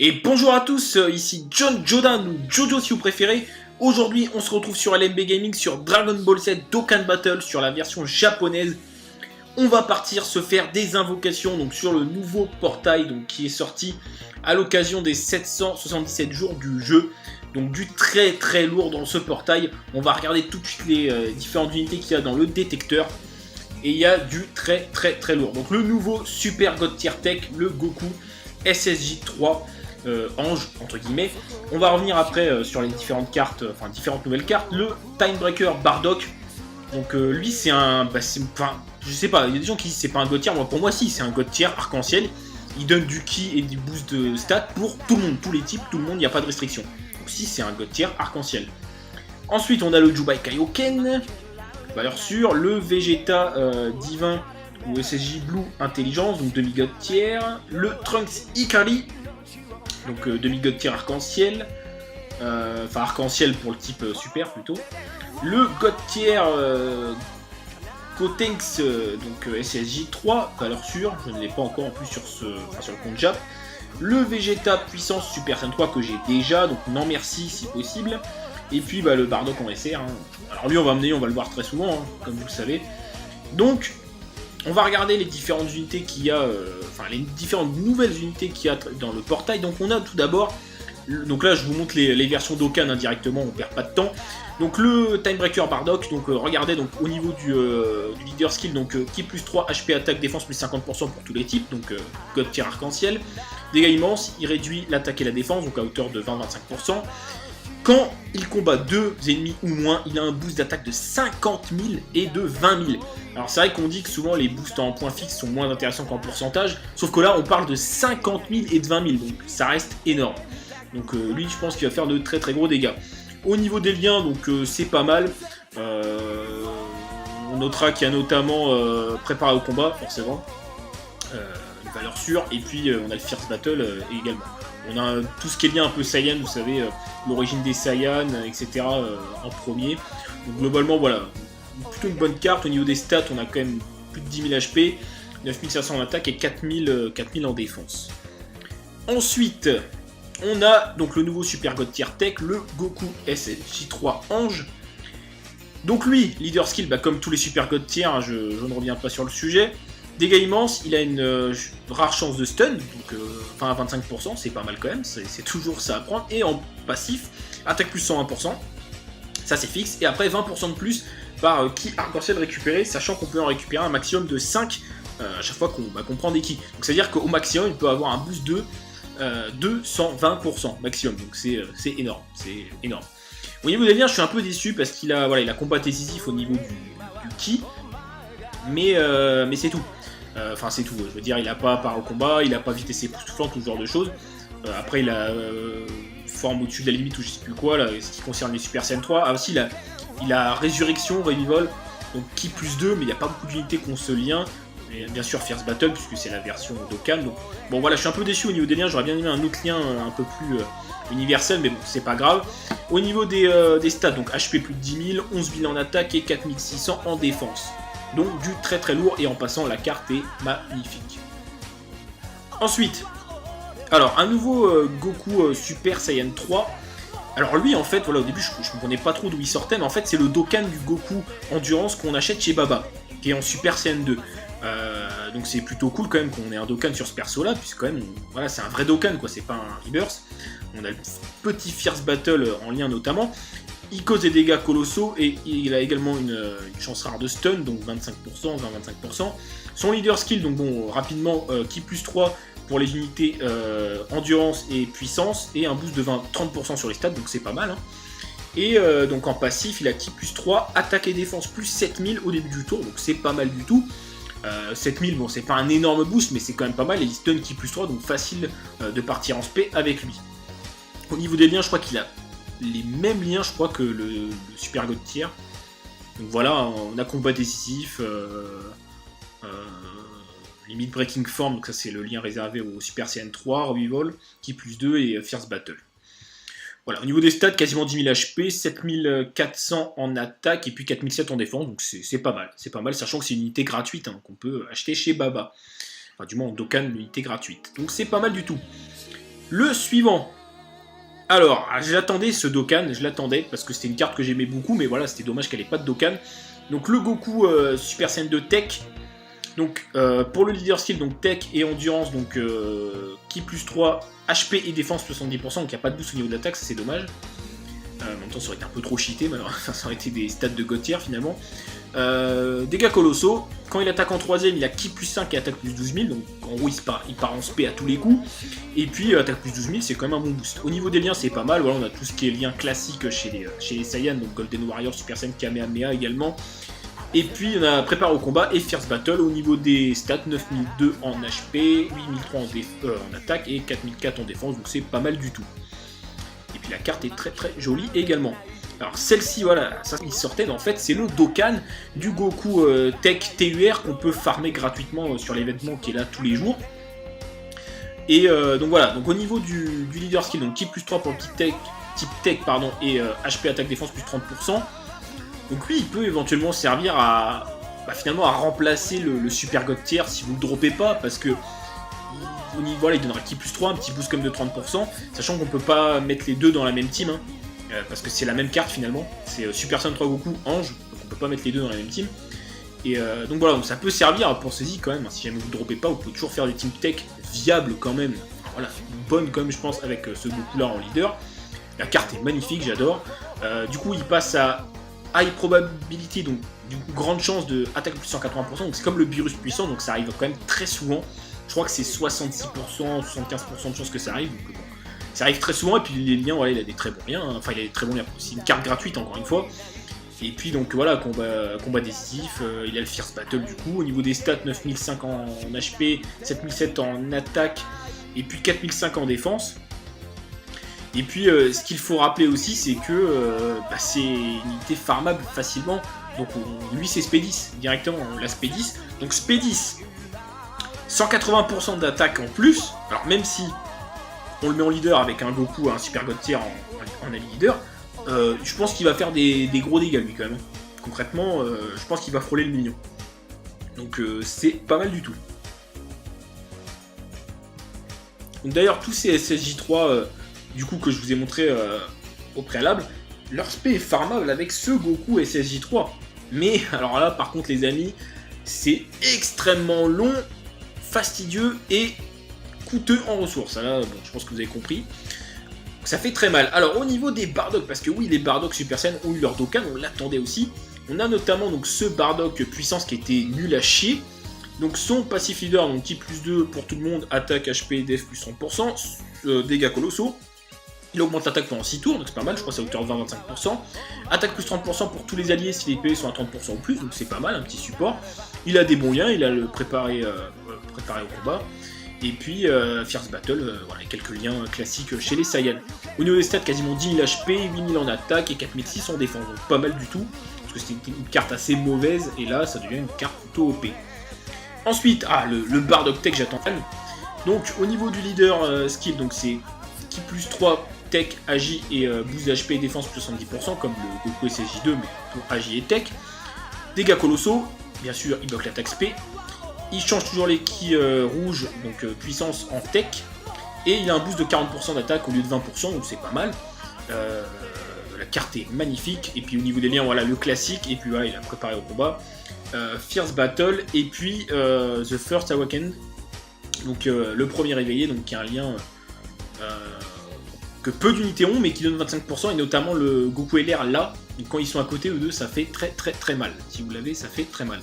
Et bonjour à tous, ici John Jodan ou Jojo si vous préférez. Aujourd'hui on se retrouve sur LMB Gaming sur Dragon Ball Z Dokkan Battle sur la version japonaise. On va partir se faire des invocations donc sur le nouveau portail donc, qui est sorti à l'occasion des 777 jours du jeu. Donc du très lourd dans ce portail. On va regarder toutes les différentes unités qu'il y a dans le détecteur. Et il y a du très lourd. Donc le nouveau Super God Tier Tech, le Goku SSJ3 Ange entre guillemets. On va revenir après sur les différentes cartes, enfin différentes nouvelles cartes. Le Timebreaker Bardock. Donc lui c'est un, je sais pas, il y a des gens qui disent c'est pas un God Tier. Moi pour moi si, c'est un God Tier arc-en-ciel. Il donne du ki et du boost de stats pour tout le monde, tous les types, tout le monde, il n'y a pas de restriction. Donc si c'est un God Tier arc-en-ciel. Ensuite on a le Jubai Kaioken, valeur sûre, le Vegeta divin ou SSJ Blue Intelligence, donc demi-God Tier, le Trunks Ikari, donc demi-God Tier arc-en-ciel, enfin arc-en-ciel pour le type super plutôt, le God Tier Gotenks, donc SSJ 3, valeur sûre, je ne l'ai pas encore en plus sur le compte Jap, le Vegeta puissance Super Saiyan 3 que j'ai déjà, donc non merci si possible, et puis le Bardock en SR, hein. Alors lui on va le voir très souvent, hein, comme vous le savez. Donc on va regarder les différentes unités qu'il y a, les différentes nouvelles unités qu'il y a dans le portail. Donc on a tout d'abord, donc là je vous montre les versions Dokkan indirectement, on perd pas de temps. Donc le Timebreaker Bardock, donc regardez donc au niveau du leader skill, donc qui plus 3 HP attaque défense plus 50% pour tous les types, donc God Tier arc-en-ciel. Dégâts immenses, il réduit l'attaque et la défense, donc à hauteur de 20-25%. Quand il combat 2 ennemis ou moins, il a un boost d'attaque de 50 000 et de 20 000. Alors c'est vrai qu'on dit que souvent les boosts en points fixes sont moins intéressants qu'en pourcentage, sauf que là on parle de 50 000 et de 20 000, donc ça reste énorme. Donc lui je pense qu'il va faire de très gros dégâts. Au niveau des liens, donc c'est pas mal. On notera qu'il y a notamment préparé au combat, forcément. Une valeur sûre, et puis on a le Fierce Battle également. On a tout ce qui est lien un peu Saiyan, vous savez, l'origine des Saiyans, etc. En premier. Donc globalement, voilà, plutôt une bonne carte. Au niveau des stats, on a quand même plus de 10 000 HP, 9500 en attaque et 4000 en défense. Ensuite, on a donc le nouveau Super God Tier Tech, le Goku SSJ3 Ange. Donc lui, leader skill, comme tous les Super God Tier, hein, je ne reviens pas sur le sujet. Dégâts immenses, il a une rare chance de stun, donc à 25%, c'est pas mal quand même, c'est toujours ça à prendre. Et en passif, attaque plus 120%, ça c'est fixe, et après 20% de plus par ki arc-en-ciel récupéré, sachant qu'on peut en récupérer un maximum de 5 à chaque fois qu'on prend des ki. Donc c'est à dire qu'au maximum, il peut avoir un boost de 220% maximum, donc c'est énorme, c'est énorme. Au niveau des liens, je suis un peu déçu parce qu'il a, il a combat décisif au niveau du ki, mais c'est tout. Enfin c'est tout, je veux dire, il a pas part au combat, il a pas vitesse époustouflante, tout ce genre de choses. Après il a forme au-dessus de la limite ou je sais plus quoi, là, ce qui concerne les Super Saiyan 3. Ah aussi il a Résurrection, Revival, donc ki plus 2, mais il n'y a pas beaucoup d'unités qui ont ce lien. Et bien sûr Fierce Battle, puisque c'est la version Dokkan. Donc bon voilà, je suis un peu déçu au niveau des liens, j'aurais bien aimé un autre lien un peu plus universel, mais bon, c'est pas grave. Au niveau des stats, donc HP plus de 10 000, 11 000 en attaque et 4600 en défense. Donc du très lourd, et en passant la carte est magnifique. Ensuite, alors un nouveau Goku Super Saiyan 3. Alors lui en fait, voilà, au début je ne comprenais pas trop d'où il sortait, mais en fait c'est le Dokkan du Goku Endurance qu'on achète chez Baba, qui est en Super Saiyan 2. Donc c'est plutôt cool quand même qu'on ait un Dokkan sur ce perso là, puisque quand même, voilà, c'est un vrai Dokkan quoi, c'est pas un Rebirth. On a le petit Fierce Battle en lien notamment. Il cause des dégâts colossaux et il a également une chance rare de stun, donc 25%, 20-25%. Son leader skill, donc bon, rapidement, ki plus 3 pour les unités endurance et puissance, et un boost de 30% sur les stats, donc c'est pas mal. Hein. Et donc en passif, il a ki plus 3, attaque et défense plus 7000 au début du tour, donc c'est pas mal du tout. 7000, bon, c'est pas un énorme boost, mais c'est quand même pas mal, et il stun ki plus 3, donc facile de partir en spé avec lui. Au niveau des liens, je crois qu'il a les mêmes liens, je crois, que le Super God Tier. Donc voilà, on a combat décisif, limite breaking form, donc ça c'est le lien réservé au Super Saiyan 3, Revival, ki plus 2 et Fierce Battle. Voilà, au niveau des stats, quasiment 10 000 HP, 7400 en attaque et puis 4700 en défense, donc c'est pas mal, sachant que c'est une unité gratuite hein, qu'on peut acheter chez Baba. Enfin, du moins en Dokkan, une unité gratuite. Donc c'est pas mal du tout. Le suivant. Alors, je l'attendais ce Dokkan, je l'attendais, parce que c'était une carte que j'aimais beaucoup, mais voilà, c'était dommage qu'elle ait pas de Dokkan. Donc le Goku Super Saiyan 2 Tech. Donc pour le leader skill, donc Tech et Endurance, donc Ki plus 3, HP et défense plus 70%, donc il n'y a pas de boost au niveau de l'attaque, c'est dommage. En même temps, ça aurait été un peu trop cheaté, mais alors, ça aurait été des stats de God tier finalement. Dégâts colossaux. Quand il attaque en 3ème, il a Ki plus 5 et attaque plus 12 000, donc en gros il part en spé à tous les coups. Et puis attaque plus 12 000, c'est quand même un bon boost. Au niveau des liens, c'est pas mal, voilà, on a tout ce qui est lien classique chez les Saiyans, donc Golden Warrior, Super Saiyan, Kamehameha également. Et puis on a Prépare au combat et Fierce Battle. Au niveau des stats, 9002 en HP, 8003 en attaque et 4004 en défense, donc c'est pas mal du tout. Et puis la carte est très très jolie également. Alors celle-ci, voilà, ça il sortait, en fait c'est le Dokkan du Goku Tech TUR qu'on peut farmer gratuitement sur l'événement qui est là tous les jours. Et donc voilà, donc au niveau du leader skill, donc Ki plus 3 pour le type tech pardon, et HP attaque défense plus 30%. Donc lui il peut éventuellement servir à finalement à remplacer le Super God Tier si vous le droppez pas, parce que au niveau, voilà, il donnera Ki plus 3, un petit boost comme de 30%, sachant qu'on peut pas mettre les deux dans la même team, hein. Parce que c'est la même carte finalement, c'est Super Saiyan 3 Goku, Ange, donc on peut pas mettre les deux dans la même team. Et donc voilà, donc ça peut servir pour saisie quand même, hein. Si jamais vous ne droppez pas, vous pouvez toujours faire des team tech viables quand même, voilà, bonne quand même je pense avec ce Goku là en leader. La carte est magnifique, j'adore. Du coup il passe à High Probability, donc du coup grande chance de attaque plus 180%, donc c'est comme le virus puissant, donc ça arrive quand même très souvent. Je crois que c'est 66%, 75% de chances que ça arrive, donc bon. Ça arrive très souvent, et puis les liens, voilà, il a des très bons liens, hein. Enfin il a des très bons liens, c'est une carte gratuite encore une fois. Et puis donc voilà, combat décisif, il a le Fierce Battle du coup, au niveau des stats, 9005 en HP, 7007 en attaque, et puis 4005 en défense. Et puis ce qu'il faut rappeler aussi, c'est que c'est une unité farmable facilement, donc lui c'est SP10, directement on l'a SP10, donc SP10, 180% d'attaque en plus, alors même si on le met en leader avec un Goku, un Super God Tier en Ali leader, je pense qu'il va faire des gros dégâts lui quand même. Concrètement, je pense qu'il va frôler le million. Donc c'est pas mal du tout. Donc d'ailleurs tous ces SSJ3 du coup que je vous ai montré au préalable, leur spé est farmable avec ce Goku SSJ3. Mais alors là par contre les amis, c'est extrêmement long, fastidieux et coûteux en ressources. Là, bon, je pense que vous avez compris. Ça fait très mal. Alors au niveau des Bardock, parce que oui, les Bardock Super Saiyan ont eu leur Dokkan, on l'attendait aussi. On a notamment donc ce Bardock puissance qui était nul à chier. Donc son passif leader, donc Ki plus 2 pour tout le monde, attaque, HP, def plus 30%, dégâts colossaux. Il augmente l'attaque pendant 6 tours, donc c'est pas mal, je crois que c'est à hauteur de 20-25%. Attaque plus 30% pour tous les alliés si les PV sont à 30% ou plus, donc c'est pas mal, un petit support. Il a des bons liens, il a le préparé au combat. Et puis Fierce Battle, voilà, quelques liens classiques chez les Saiyans. Au niveau des stats, quasiment 10 000 HP, 8 000 en attaque et 4006 en défense, donc pas mal du tout, parce que c'était une carte assez mauvaise, et là ça devient une carte plutôt OP. Ensuite, le Bardock Tech, j'attends. Donc au niveau du leader skill, donc c'est Ki plus 3, Tech, Agi et boost d'HP et défense plus 70%, comme le Goku SSJ2, mais pour Agi et Tech. Dégâts colossaux, bien sûr, il bloque l'attaque SP. Il change toujours les Ki rouges, donc puissance en Tech. Et il a un boost de 40% d'attaque au lieu de 20%, donc c'est pas mal. La carte est magnifique. Et puis au niveau des liens, voilà le classique. Et puis voilà, il a préparé au combat. Fierce Battle. Et puis The First Awakened. Donc le premier réveillé, donc qui a un lien que peu d'unités ont, mais qui donne 25%, et notamment le Goku LR là. Donc quand ils sont à côté, eux deux, ça fait très très très mal. Si vous l'avez, ça fait très mal.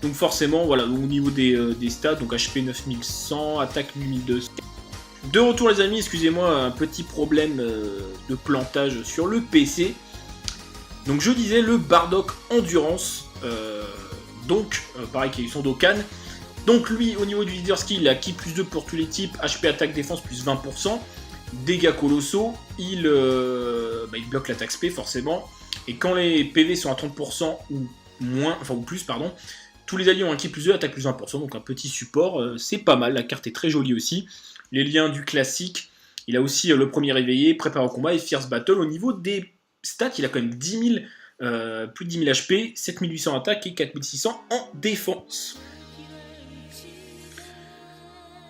Donc forcément, voilà, au niveau des stats, donc HP 9100, attaque 8200. De retour les amis, excusez-moi, un petit problème de plantage sur le PC. Donc je disais le Bardock Endurance, pareil qu'il a eu son Dokkan. Donc lui, au niveau du leader skill, il a Ki plus 2 pour tous les types, HP attaque défense plus 20%, dégâts colossaux, il bloque l'attaque SP forcément, et quand les PV sont à 30% ou moins, enfin ou plus pardon, tous les alliés ont un Ki plus 2, attaque plus 20%, donc un petit support, c'est pas mal, la carte est très jolie aussi. Les liens du classique, il a aussi le premier réveillé, prépare au combat et Fierce Battle. Au niveau des stats, il a quand même 10 000, plus de 10 000 HP, 7800 attaque et 4600 en défense.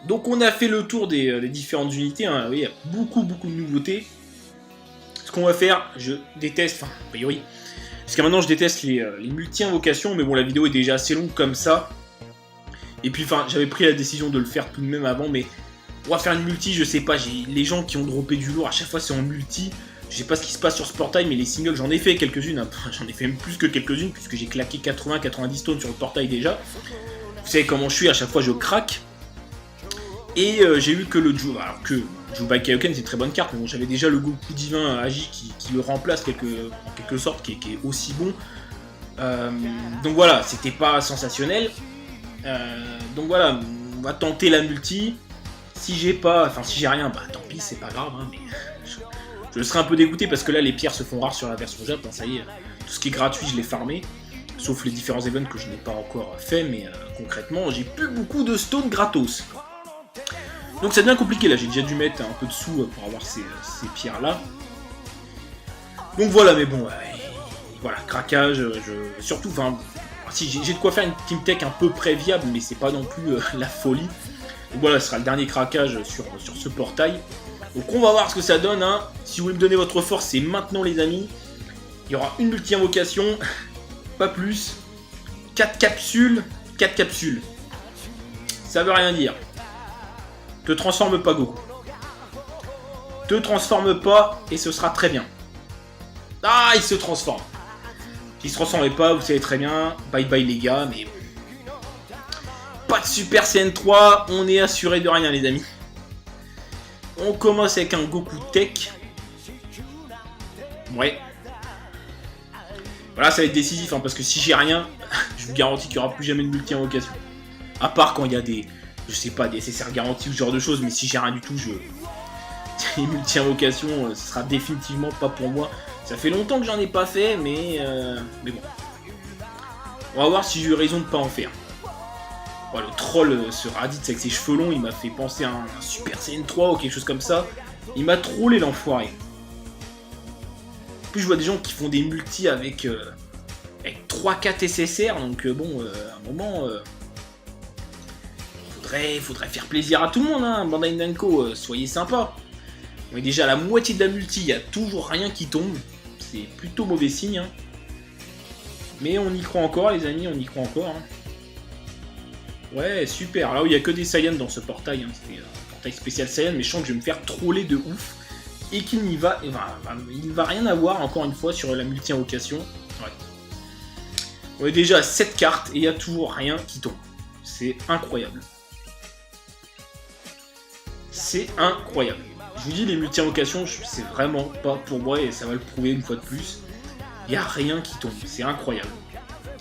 Donc on a fait le tour des différentes unités, hein. Oui, il y a beaucoup de nouveautés. Ce qu'on va faire, je déteste, enfin a priori, jusqu'à maintenant je déteste les multi-invocations, mais bon la vidéo est déjà assez longue comme ça. Et puis enfin j'avais pris la décision de le faire tout de même avant, mais on va faire une multi, je sais pas, les gens qui ont droppé du lourd, à chaque fois c'est en multi. Je sais pas ce qui se passe sur ce portail, mais les singles j'en ai fait quelques-unes, hein. J'en ai fait même plus que quelques-unes, puisque j'ai claqué 80-90 stones sur le portail déjà. Vous savez comment je suis, à chaque fois je craque. Et j'ai eu que le Juba Kaioken, c'est une très bonne carte, mais bon, j'avais déjà le Goku Divin Agi qui le remplace en quelque sorte, qui est aussi bon. Donc voilà, c'était pas sensationnel. Donc voilà, on va tenter la multi. Si j'ai rien, bah tant pis, c'est pas grave, hein, mais je serai un peu dégoûté parce que là les pierres se font rares sur la version Jap, hein, ça y est, tout ce qui est gratuit je l'ai farmé. Sauf les différents events que je n'ai pas encore fait, mais concrètement j'ai plus beaucoup de stones gratos. Donc ça devient compliqué là, j'ai déjà dû mettre un peu de sous pour avoir ces pierres là. Donc voilà, mais bon, voilà, craquage, surtout, enfin, si j'ai de quoi faire une team tech un peu près viable, mais c'est pas non plus la folie. Donc voilà, ce sera le dernier craquage sur ce portail. Donc on va voir ce que ça donne, hein. Si vous voulez me donner votre force, c'est maintenant les amis. Il y aura une multi-invocation, pas plus. 4 capsules. Ça veut rien dire. Te transforme pas, Goku. Te transforme pas et ce sera très bien. Ah, il se transforme. S'il se transformait pas, vous savez très bien. Bye bye les gars, mais... Pas de Super Saiyan 3, on est assuré de rien les amis. On commence avec un Goku Tech. Ouais. Voilà, ça va être décisif, hein, parce que si j'ai rien, je vous garantis qu'il n'y aura plus jamais de multi-invocation. À part quand il y a des... Je sais pas, des SSR garantis ou ce genre de choses, mais si j'ai rien du tout, les multi-invocations, ce sera définitivement pas pour moi. Ça fait longtemps que j'en ai pas fait, mais bon. On va voir si j'ai eu raison de pas en faire. Oh, le troll, ce Raditz avec ses cheveux longs, il m'a fait penser à un Super Saiyan 3 ou quelque chose comme ça. Il m'a trollé l'enfoiré. En plus, je vois des gens qui font des multis avec 3-4 SSR, donc bon, à un moment... Faudrait faire plaisir à tout le monde, hein. Bandai Namco, soyez sympa. On est déjà à la moitié de la multi, il n'y a toujours rien qui tombe. C'est plutôt mauvais signe, hein. Mais on y croit encore, les amis, on y croit encore, hein. Ouais, super. Là où il n'y a que des Saiyans dans ce portail, hein. C'est un portail spécial Saiyan, mais je sens que je vais me faire troller de ouf. Et qu'il n'y va... il ne va rien avoir, encore une fois, sur la multi-invocation. Ouais. On est déjà à 7 cartes et il n'y a toujours rien qui tombe. C'est incroyable. C'est incroyable. Je vous dis, les multi-invocations, c'est vraiment pas pour moi et ça va le prouver une fois de plus. Il n'y a rien qui tombe, c'est incroyable.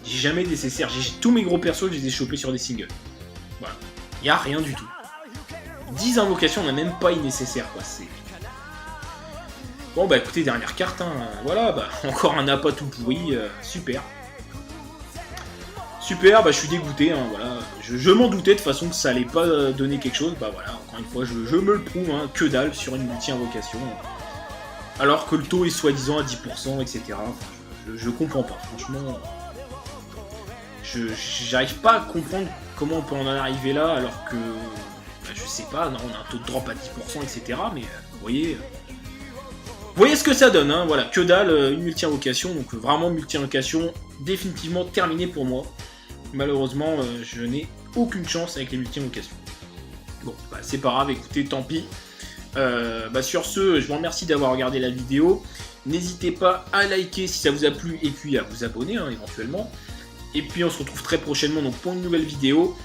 J'ai jamais des CCR, tous mes gros persos, je les ai chopés sur des singles. Voilà, il n'y a rien du tout. 10 invocations, on n'a même pas une nécessaire, quoi. Bon bah écoutez, dernière carte, hein. Voilà, bah encore un appât tout pourri, super. Super, bah je suis dégoûté, hein, voilà. Je m'en doutais de toute façon que ça allait pas donner quelque chose, bah voilà, encore une fois, je me le prouve, hein, que dalle sur une multi-invocation. Alors que le taux est soi-disant à 10%, etc. Enfin, je comprends pas, franchement. J'arrive pas à comprendre comment on peut en arriver là, alors que, bah, je sais pas, non, on a un taux de drop à 10%, etc. Mais vous voyez... Vous voyez ce que ça donne, hein, voilà, que dalle, une multi-invocation, donc vraiment multi-invocation définitivement terminée pour moi. Malheureusement, je n'ai aucune chance avec les multi-invocations. Bon, bah, c'est pas grave, écoutez, tant pis. Bah, sur ce, je vous remercie d'avoir regardé la vidéo. N'hésitez pas à liker si ça vous a plu et puis à vous abonner, hein, éventuellement. Et puis on se retrouve très prochainement donc, pour une nouvelle vidéo.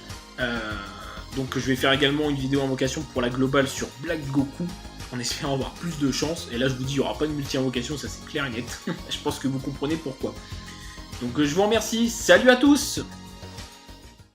Donc je vais faire également une vidéo invocation pour la globale sur Black Goku, en espérant avoir plus de chance. Et là je vous dis, il n'y aura pas de multi-invocation, ça c'est clair et net. Je pense que vous comprenez pourquoi. Donc je vous remercie, salut à tous!